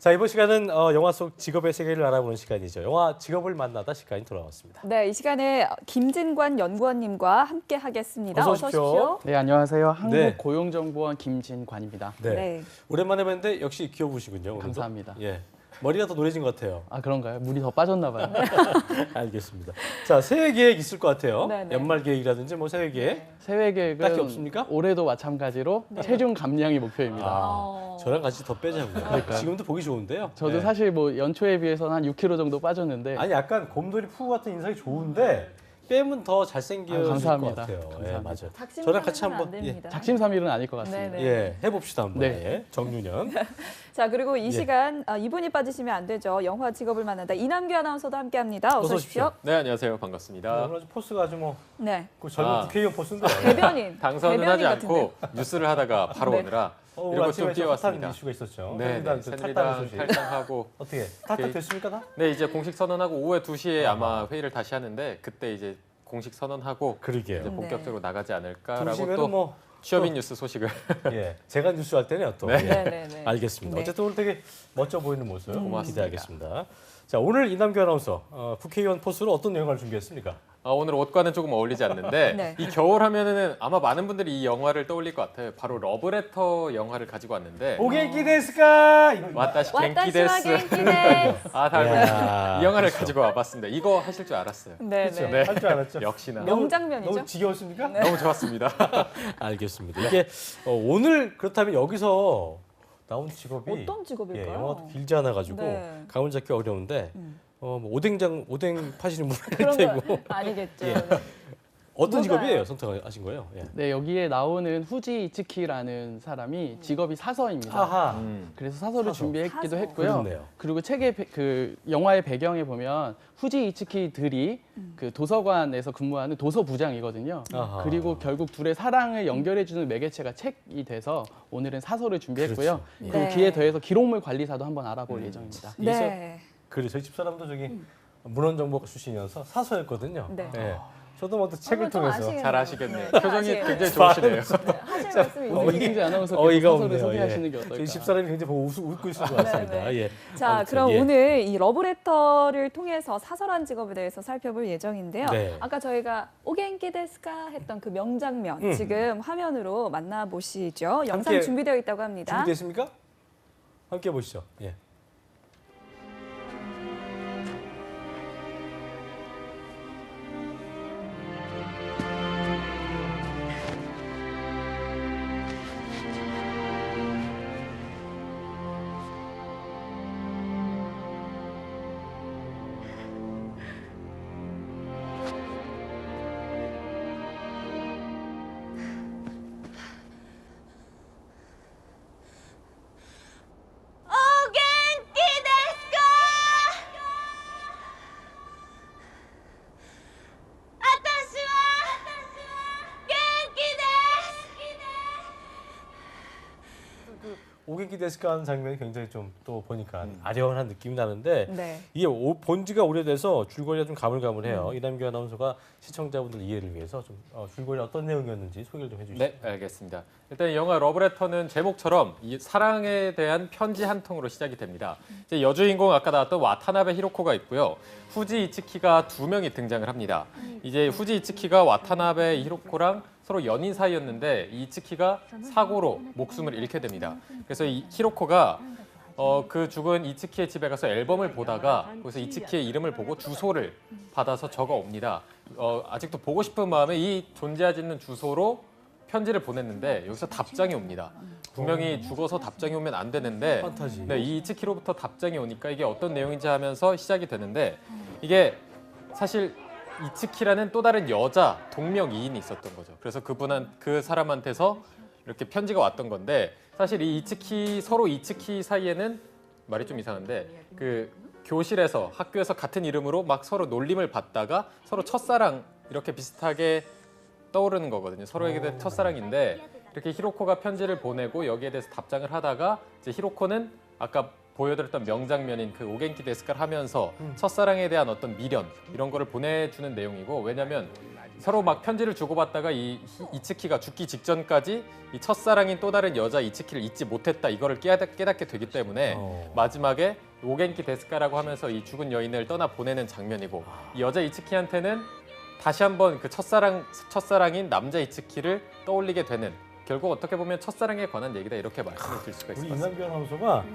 자, 이번 시간은 영화 속 직업의 세계를 알아보는 시간이죠. 영화 직업을 만나다 시간이 돌아왔습니다. 네, 이 시간에 김진관 연구원님과 함께 하겠습니다. 어서 오십시오. 네, 안녕하세요. 네. 한국고용정보원 김진관입니다. 네. 네. 오랜만에 뵀는데 역시 귀여우시군요. 오늘도. 감사합니다. 예. 머리가 더 노래진 것 같아요. 아, 그런가요? 물이 더 빠졌나 봐요. 알겠습니다. 자, 새해 계획 있을 것 같아요. 네네. 연말 계획이라든지 뭐 새해 계획. 새해 계획은 딱히 없습니까? 올해도 마찬가지로 체중 감량이 목표입니다. 저랑 같이 더 빼자고요. 지금도 보기 좋은데요. 저도 네. 사실 뭐 연초에 비해서는 한 6kg 정도 빠졌는데 아니 약간 곰돌이 푸 같은 인상이 좋은데 빼면 더 잘생겨질 것 감사합니다. 같아요. 예, 감사합니다. 맞아요. 저랑 같이 한번 안 됩니다. 작심삼일은 아닐 것 같습니다. 네네. 예, 해봅시다 한번. 네. 예, 정윤현. 자, 그리고 이 예. 시간 이분이 빠지시면 안 되죠. 영화 직업을 만난다. 이남규 아나운서도 함께합니다. 어서 오십시오. 네, 안녕하세요. 반갑습니다. 오늘 아주 포스가 아주 뭐 네, 그 젊은 아. 국회의원 포스인데. 대변인. 당선은 대변인 하지 같은데. 않고 뉴스를 하다가 바로 네. 오느라 오늘 이러고 아침에 좀 좀 핫한 뛰어왔습니다. 이슈가 있었죠. 네, 새누리당 탈당 소식. 탈당하고 어떻게 탈당됐습니까 다? 네, 이제 공식 선언하고 오후에 2시에 아마 회의를 다시 하는데 그때 이제 공식 선언하고 이제 그러게요. 본격적으로 나가지 않을까라고 중심에는 또 뭐 취업인 뉴스 소식을 예, 제가 뉴스 할 때는 또. 네. 예. 네네네. 알겠습니다. 네. 어쨌든 오늘 되게 멋져 보이는 모습 고맙습니다. 기대하겠습니다. 자, 오늘 이남규 아나운서 국회의원 포스로 어떤 영화를 준비했습니까? 오늘 옷과는 조금 어울리지 않는데 네. 이 겨울 하면은 아마 많은 분들이 이 영화를 떠올릴 것 같아요. 바로 러브레터 영화를 가지고 왔는데 오겐키 데스까? 이거 와타시 겐키 데스. 와타시와 겐키 데스. 아, 다들 야, 이 영화를 그렇죠. 가지고 와봤습니다. 이거 하실 줄 알았어요. 그렇죠. 네네. 할 줄 알았죠. 역시나 명장면이죠. 너무 지겨웠습니까? 너무 좋았습니다. 알겠습니다. 이게 오늘 그렇다면 여기서 나온 직업이 어떤 직업일까요? 예, 영화도 길지 않아 가지고 네. 감을 잡기 어려운데 뭐 오뎅 파시는 분일 그런 테고 거 아니겠죠. 예. 네. 어떤 뭐가요? 직업이에요? 선택하신 거예요? 예. 네, 여기에 나오는 후지 이츠키라는 사람이 직업이 사서입니다. 하하. 그래서 사서를 사서. 준비했기도 사서. 했고요. 그렇네요. 그리고 책의 그 영화의 배경에 보면 후지 이츠키들이 그 도서관에서 근무하는 도서부장이거든요. 아하. 그리고 결국 둘의 사랑을 연결해주는 매개체가 책이 돼서 오늘은 사서를 준비했고요. 그렇죠. 그리고 네. 기에 더해서 기록물 관리사도 한번 알아볼 예정입니다. 네. 그래 저희 집 사람도 저기 문헌정보과 출신이어서 사서였거든요. 네. 예. 저도 뭐 책을 좀 통해서 아시겠네요. 잘 아시겠네요. 네, 표정이 아시겠네요. 굉장히 좋으시네요. 네, 하실 말씀이 우리 있으세요? 이경재 아나운서께서 어이가 사서를 없네요. 소개하시는 게 저희 어떨까? 집사람이 굉장히 보고 웃고 있을 것 같습니다. 네, 네. 예. 자, 아무튼, 그럼 예. 오늘 이 러브레터를 통해서 사설한 직업에 대해서 살펴볼 예정인데요. 네. 아까 저희가 오겐키 데스까 했던 그 명장면 지금 화면으로 만나보시죠. 영상 함께 준비되어 있다고 합니다. 준비됐습니까? 함께 보시죠. 예. 오겐키 데스까 하는 장면이 굉장히 좀 또 보니까 아련한 느낌이 나는데 네. 이게 본 지가 오래돼서 줄거리가 좀 가물가물해요. 이남규 아나운서가 시청자분들 이해를 위해서 좀 줄거리 어떤 내용이었는지 소개를 좀 해주시죠. 네, 알겠습니다. 일단 이 영화 러브레터는 제목처럼 이 사랑에 대한 편지 한 통으로 시작이 됩니다. 이제 여주인공 아까 나왔던 와타나베 히로코가 있고요. 후지 이츠키가 2명이 등장을 합니다. 이제 후지 이츠키가 와타나베 히로코랑 서로 연인 사이였는데 이 이츠키가 사고로 목숨을 잃게 됩니다. 그래서 이 히로코가 그 죽은 이츠키의 집에 가서 앨범을 보다가 거기서 이츠키의 이름을 보고 주소를 받아서 적어 옵니다. 아직도 보고 싶은 마음에 이 존재하지 않는 주소로 편지를 보냈는데 여기서 답장이 옵니다. 분명히 죽어서 답장이 오면 안 되는데 판타지. 네, 이 이츠키로부터 답장이 오니까 이게 어떤 내용인지 하면서 시작이 되는데 이게 사실 이츠키라는 또 다른 여자 동명이인이 있었던 거죠. 그래서 그 사람한테서 이렇게 편지가 왔던 건데 사실 이 이츠키 서로 이츠키 사이에는 말이 좀 이상한데 그 교실에서 학교에서 같은 이름으로 막 서로 놀림을 받다가 서로 첫사랑 이렇게 비슷하게 떠오르는 거거든요. 서로에게 대한 첫사랑인데 이렇게 히로코가 편지를 보내고 여기에 대해서 답장을 하다가 이제 히로코는 아까 보여드렸던 명장면인 그 오겐키 데스카를 하면서 첫사랑에 대한 어떤 미련 이런 거를 보내주는 내용이고, 왜냐하면 서로 막 편지를 주고받다가 이 이츠키가 죽기 직전까지 이 첫사랑인 또 다른 여자 이츠키를 잊지 못했다 이거를 깨닫게 되기 때문에 마지막에 오겐키 데스카라고 하면서 이 죽은 여인을 떠나 보내는 장면이고, 이 여자 이츠키한테는 다시 한번 그 첫사랑인 남자 이츠키를 떠올리게 되는, 결국 어떻게 보면 첫사랑에 관한 얘기다 이렇게 말씀을 드릴 수가 있을 우리 것 같습니다. 이남규 아나운서가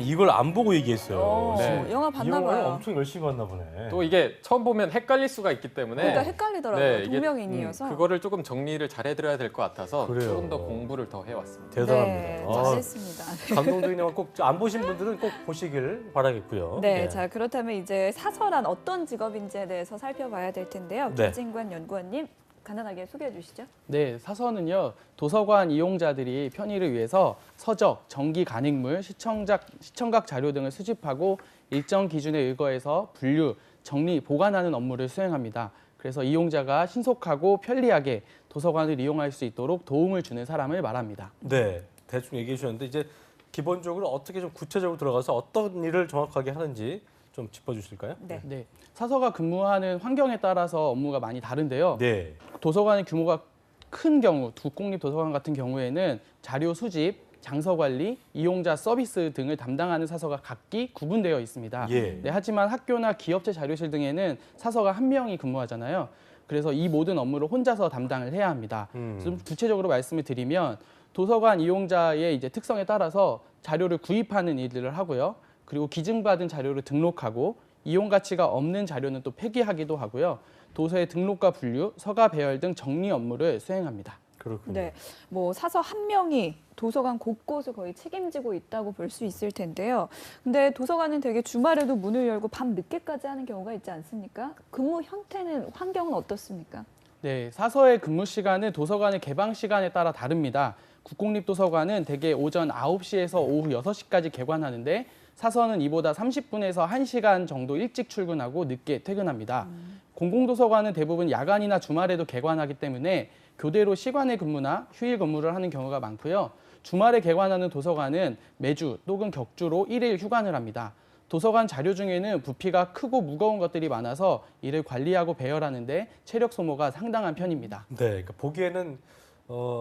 이걸 안 보고 얘기했어요. 네. 영화 이 봤나 영화를 봐요. 엄청 열심히 봤나 보네. 또 이게 처음 보면 헷갈릴 수가 있기 때문에 그러니까 헷갈리더라고요. 네, 이게, 동명인이어서. 그거를 조금 정리를 잘 해드려야 될 것 같아서 그래요. 조금 더 공부를 더 해왔습니다. 대단합니다. 네, 아, 잘했습니다. 감동적인 영화 꼭 안 보신 분들은 꼭 보시길 바라겠고요. 네, 예. 자 그렇다면 이제 사설한 어떤 직업인지에 대해서 살펴봐야 될 텐데요. 네. 김진관 연구원님 간단하게 소개해 주시죠. 네, 사서는요. 도서관 이용자들이 편의를 위해서 서적, 정기 간행물, 시청각 자료 등을 수집하고 일정 기준에 의거해서 분류, 정리, 보관하는 업무를 수행합니다. 그래서 이용자가 신속하고 편리하게 도서관을 이용할 수 있도록 도움을 주는 사람을 말합니다. 네, 대충 얘기해 주셨는데 이제 기본적으로 어떻게 좀 구체적으로 들어가서 어떤 일을 정확하게 하는지 좀 짚어주실까요? 네. 네, 사서가 근무하는 환경에 따라서 업무가 많이 다른데요. 네. 도서관의 규모가 큰 경우, 국공립 도서관 같은 경우에는 자료 수집, 장서 관리, 이용자 서비스 등을 담당하는 사서가 각기 구분되어 있습니다. 예. 네, 하지만 학교나 기업체 자료실 등에는 사서가 한 명이 근무하잖아요. 그래서 이 모든 업무를 혼자서 담당을 해야 합니다. 좀 구체적으로 말씀을 드리면 도서관 이용자의 이제 특성에 따라서 자료를 구입하는 일들을 하고요. 그리고 기증받은 자료를 등록하고 이용 가치가 없는 자료는 또 폐기하기도 하고요. 도서의 등록과 분류, 서가 배열 등 정리 업무를 수행합니다. 그렇군요. 네, 뭐 사서 한 명이 도서관 곳곳을 거의 책임지고 있다고 볼 수 있을 텐데요. 근데 도서관은 되게 주말에도 문을 열고 밤 늦게까지 하는 경우가 있지 않습니까? 근무 형태는 환경은 어떻습니까? 네, 사서의 근무 시간은 도서관의 개방 시간에 따라 다릅니다. 국공립도서관은 대개 오전 9시에서 오후 6시까지 개관하는데 사서는 이보다 30분에서 1시간 정도 일찍 출근하고 늦게 퇴근합니다. 공공도서관은 대부분 야간이나 주말에도 개관하기 때문에 교대로 시간의 근무나 휴일 근무를 하는 경우가 많고요. 주말에 개관하는 도서관은 매주 또는 격주로 1일 휴관을 합니다. 도서관 자료 중에는 부피가 크고 무거운 것들이 많아서 이를 관리하고 배열하는데 체력 소모가 상당한 편입니다. 네, 그러니까 보기에는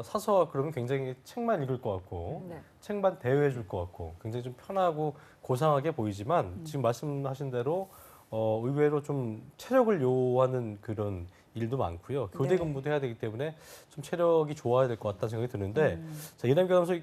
사서 그러면 굉장히 책만 읽을 것 같고 네. 책만 대여해 줄 것 같고 굉장히 좀 편하고 고상하게 보이지만 지금 말씀하신 대로 의외로 좀 체력을 요하는 그런 일도 많고요. 교대 네. 근무도 해야 되기 때문에 좀 체력이 좋아야 될 것 같다는 생각이 드는데 자, 이남규 아나운서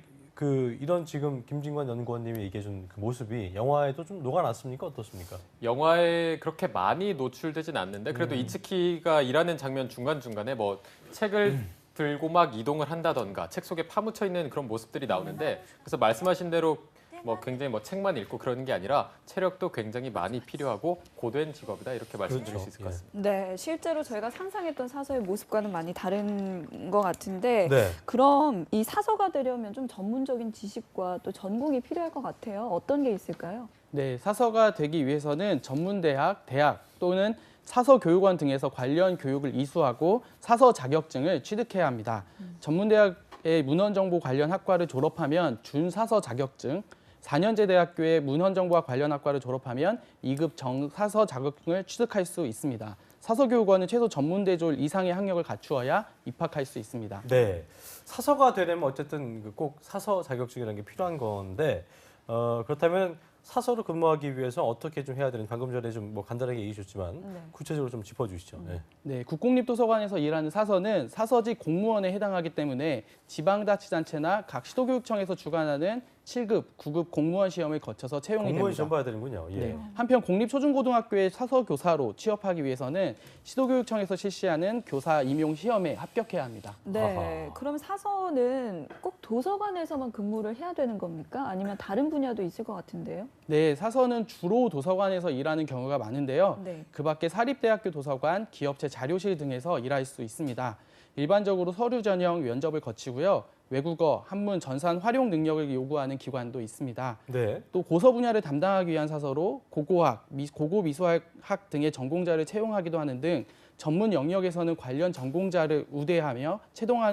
이런 지금 김진관 연구원님이 얘기해 준 그 모습이 영화에도 좀 녹아났습니까? 어떻습니까? 영화에 그렇게 많이 노출되진 않는데 그래도 이츠키가 일하는 장면 중간중간에 뭐 책을 들고 막 이동을 한다던가 책 속에 파묻혀 있는 그런 모습들이 나오는데, 그래서 말씀하신 대로 뭐 굉장히 뭐 책만 읽고 그러는 게 아니라 체력도 굉장히 많이 필요하고 고된 직업이다 이렇게 말씀드릴 그렇죠. 수 있을 것 예. 같습니다. 네, 실제로 저희가 상상했던 사서의 모습과는 많이 다른 것 같은데 네. 그럼 이 사서가 되려면 좀 전문적인 지식과 또 전공이 필요할 것 같아요. 어떤 게 있을까요? 네, 사서가 되기 위해서는 전문대학, 대학 또는 사서교육원 등에서 관련 교육을 이수하고 사서 자격증을 취득해야 합니다. 전문대학의 문헌정보 관련 학과를 졸업하면 준사서 자격증, 4년제 대학교의 문헌정보와 관련 학과를 졸업하면 2급 정사서 자격증을 취득할 수 있습니다. 사서교육원은 최소 전문대졸 이상의 학력을 갖추어야 입학할 수 있습니다. 네. 사서가 되려면 어쨌든 꼭 사서 자격증이라는 게 필요한 건데 그렇다면 사서로 근무하기 위해서 어떻게 좀 해야 되는지 방금 전에 좀 뭐 간단하게 얘기해 주셨지만 네. 구체적으로 좀 짚어주시죠. 네. 네, 국공립도서관에서 일하는 사서는 사서직 공무원에 해당하기 때문에 지방자치단체나 각 시도교육청에서 주관하는 7급, 9급 공무원 시험을 거쳐서 채용이 공무원 됩니다. 시험 봐야 되는군요. 예. 네. 한편 공립초중고등학교의 사서교사로 취업하기 위해서는 시도교육청에서 실시하는 교사 임용 시험에 합격해야 합니다. 네, 아하. 그럼 사서는 꼭 도서관에서만 근무를 해야 되는 겁니까? 아니면 다른 분야도 있을 것 같은데요? 네, 사서는 주로 도서관에서 일하는 경우가 많은데요. 네. 그 밖에 사립대학교 도서관, 기업체 자료실 등에서 일할 수 있습니다. 일반적으로 서류 전형 면접을 거치고요. 외국어, 한문, 전산 활용 능력을 요구하는 기관도 있습니다. 네. 또 고서 분야를 담당하기 위한 사서로 고고학, 고고미술학 등의 전공자를 채용하기도 하는 등 전문 영역에서는 관련 전공자를 우대하며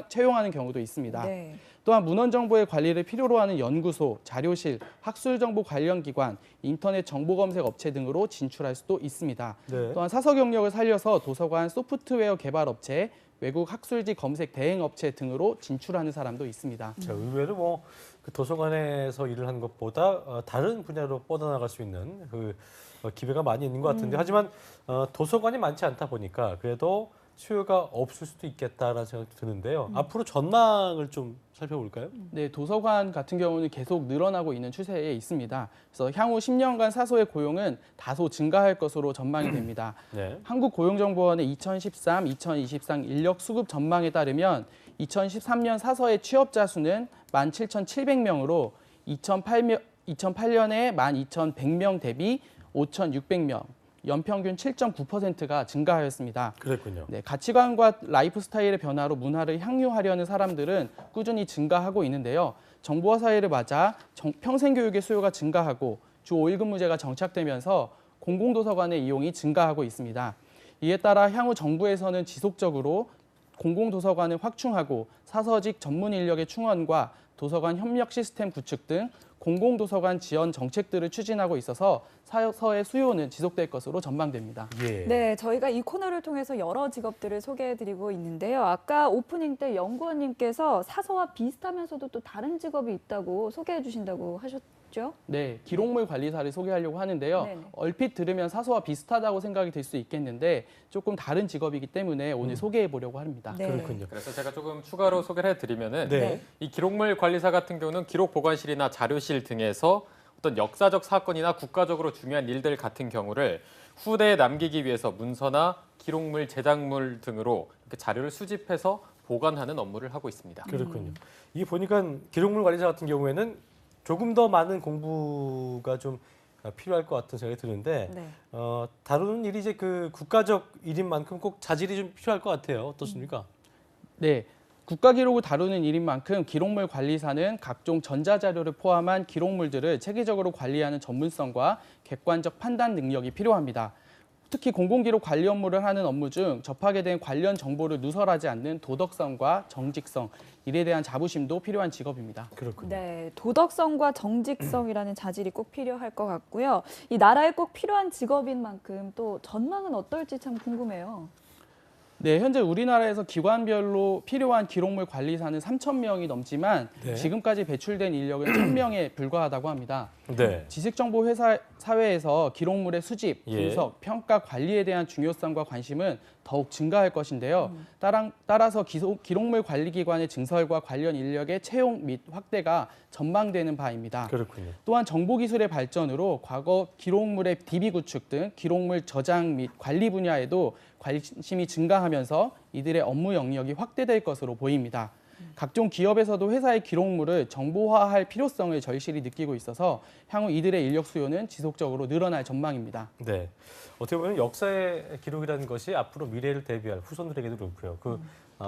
채용하는 경우도 있습니다. 네. 또한 문헌정보의 관리를 필요로 하는 연구소, 자료실, 학술정보 관련 기관, 인터넷 정보검색 업체 등으로 진출할 수도 있습니다. 네. 또한 사서 경력을 살려서 도서관 소프트웨어 개발 업체, 외국 학술지 검색 대행 업체 등으로 진출하는 사람도 있습니다. 자, 의외로 뭐 그 도서관에서 일을 하는 것보다 다른 분야로 뻗어나갈 수 있는 그 기회가 많이 있는 것 같은데 하지만 도서관이 많지 않다 보니까 그래도 수요가 없을 수도 있겠다라는 생각이 드는데요. 앞으로 전망을 좀 살펴볼까요? 네, 도서관 같은 경우는 계속 늘어나고 있는 추세에 있습니다. 그래서 향후 10년간 사서의 고용은 다소 증가할 것으로 전망이 됩니다. 네. 한국고용정보원의 2013-2024 인력 수급 전망에 따르면 2013년 사서의 취업자 수는 17,700명으로 2008년에 12,100명 대비 5,600명, 연평균 7.9%가 증가하였습니다. 그랬군요. 네, 가치관과 라이프 스타일의 변화로 문화를 향유하려는 사람들은 꾸준히 증가하고 있는데요. 정보화 사회를 맞아 평생교육의 수요가 증가하고 주 5일 근무제가 정착되면서 공공도서관의 이용이 증가하고 있습니다. 이에 따라 향후 정부에서는 지속적으로 공공도서관을 확충하고 사서직 전문 인력의 충원과 도서관 협력 시스템 구축 등 공공도서관 지원 정책들을 추진하고 있어서 사서의 수요는 지속될 것으로 전망됩니다. 예. 네, 저희가 이 코너를 통해서 여러 직업들을 소개해드리고 있는데요. 아까 오프닝 때 연구원님께서 사서와 비슷하면서도 또 다른 직업이 있다고 소개해 주신다고 하셨죠? 네, 기록물 관리사를 소개하려고 하는데요. 네네. 얼핏 들으면 사서와 비슷하다고 생각이 들 수 있겠는데 조금 다른 직업이기 때문에 오늘 소개해 보려고 합니다. 네. 그렇군요. 그래서 제가 조금 추가로 소개를 해드리면은 네. 이 기록물 관리사 같은 경우는 기록 보관실이나 자료실 등에서 어떤 역사적 사건이나 국가적으로 중요한 일들 같은 경우를 후대에 남기기 위해서 문서나 기록물, 제작물 등으로 이렇게 자료를 수집해서 보관하는 업무를 하고 있습니다. 그렇군요. 이게 보니까 기록물 관리사 같은 경우에는 조금 더 많은 공부가 좀 필요할 것 같은 생각이 드는데 네. 다루는 일이 이제 그 국가적 일인 만큼 꼭 자질이 좀 필요할 것 같아요. 어떻습니까? 네, 국가 기록을 다루는 일인 만큼 기록물 관리사는 각종 전자자료를 포함한 기록물들을 체계적으로 관리하는 전문성과 객관적 판단 능력이 필요합니다. 특히 공공기록 관리 업무를 하는 업무 중 접하게 된 관련 정보를 누설하지 않는 도덕성과 정직성, 이에 대한 자부심도 필요한 직업입니다. 그렇군요. 네, 도덕성과 정직성이라는 자질이 꼭 필요할 것 같고요. 이 나라에 꼭 필요한 직업인 만큼 또 전망은 어떨지 참 궁금해요. 네, 현재 우리나라에서 기관별로 필요한 기록물 관리사는 3,000명이 넘지만 네. 지금까지 배출된 인력은 1,000명에 불과하다고 합니다. 네. 지식정보 회사 사회에서 기록물의 수집, 예. 분석, 평가, 관리에 대한 중요성과 관심은 더욱 증가할 것인데요. 따라서 기록물 관리기관의 증설과 관련 인력의 채용 및 확대가 전망되는 바입니다. 그렇군요. 또한 정보기술의 발전으로 과거 기록물의 DB 구축 등 기록물 저장 및 관리 분야에도 관심이 증가하면서 이들의 업무 영역이 확대될 것으로 보입니다. 각종 기업에서도 회사의 기록물을 정보화할 필요성을 절실히 느끼고 있어서 향후 이들의 인력 수요는 지속적으로 늘어날 전망입니다. 네. 어떻게 보면 역사의 기록이라는 것이 앞으로 미래를 대비할 후손들에게도 그렇고요.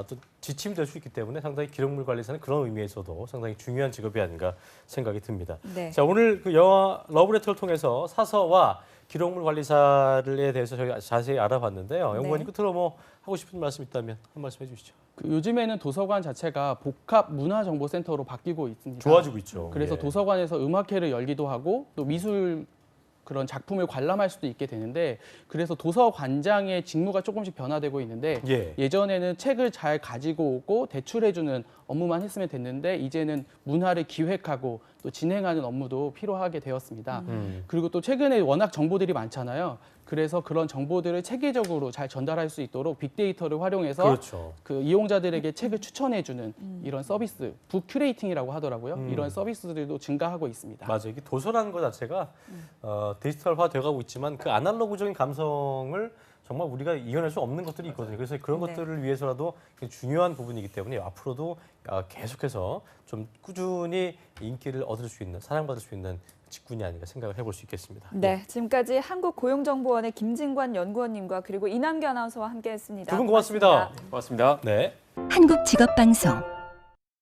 또 지침이 될 수 있기 때문에 상당히 기록물 관리사는 그런 의미에서도 상당히 중요한 직업이 아닌가 생각이 듭니다. 네. 자, 오늘 그 영화 러브레터를 통해서 사서와 기록물 관리사에 대해서 저희가 자세히 알아봤는데요. 연구원님 끝으로 뭐 하고 싶은 말씀 있다면 한 말씀 해주시죠. 요즘에는 도서관 자체가 복합 문화정보센터로 바뀌고 있습니다. 좋아지고 있죠. 그래서 예. 도서관에서 음악회를 열기도 하고 또 미술 그런 작품을 관람할 수도 있게 되는데 그래서 도서관장의 직무가 조금씩 변화되고 있는데 예. 예전에는 책을 잘 가지고 오고 대출해주는 업무만 했으면 됐는데 이제는 문화를 기획하고 또 진행하는 업무도 필요하게 되었습니다. 그리고 또 최근에 워낙 정보들이 많잖아요. 그래서 그런 정보들을 체계적으로 잘 전달할 수 있도록 빅데이터를 활용해서 그렇죠. 그 이용자들에게 책을 추천해주는 이런 서비스, 북 큐레이팅이라고 하더라고요. 이런 서비스들도 증가하고 있습니다. 맞아요. 이게 도서라는 것 자체가 디지털화 되어가고 있지만 그 아날로그적인 감성을 정말 우리가 이겨낼 수 없는 것들이 있거든요. 그래서 그런 네. 것들을 위해서라도 중요한 부분이기 때문에 앞으로도 계속해서 좀 꾸준히 인기를 얻을 수 있는, 사랑받을 수 있는 직군이 아닌가 생각을 해볼 수 있겠습니다. 네, 지금까지 한국고용정보원의 김진관 연구원님과 그리고 이남규 아나운서와 함께했습니다. 두 분 고맙습니다. 고맙습니다. 네. 한국직업방송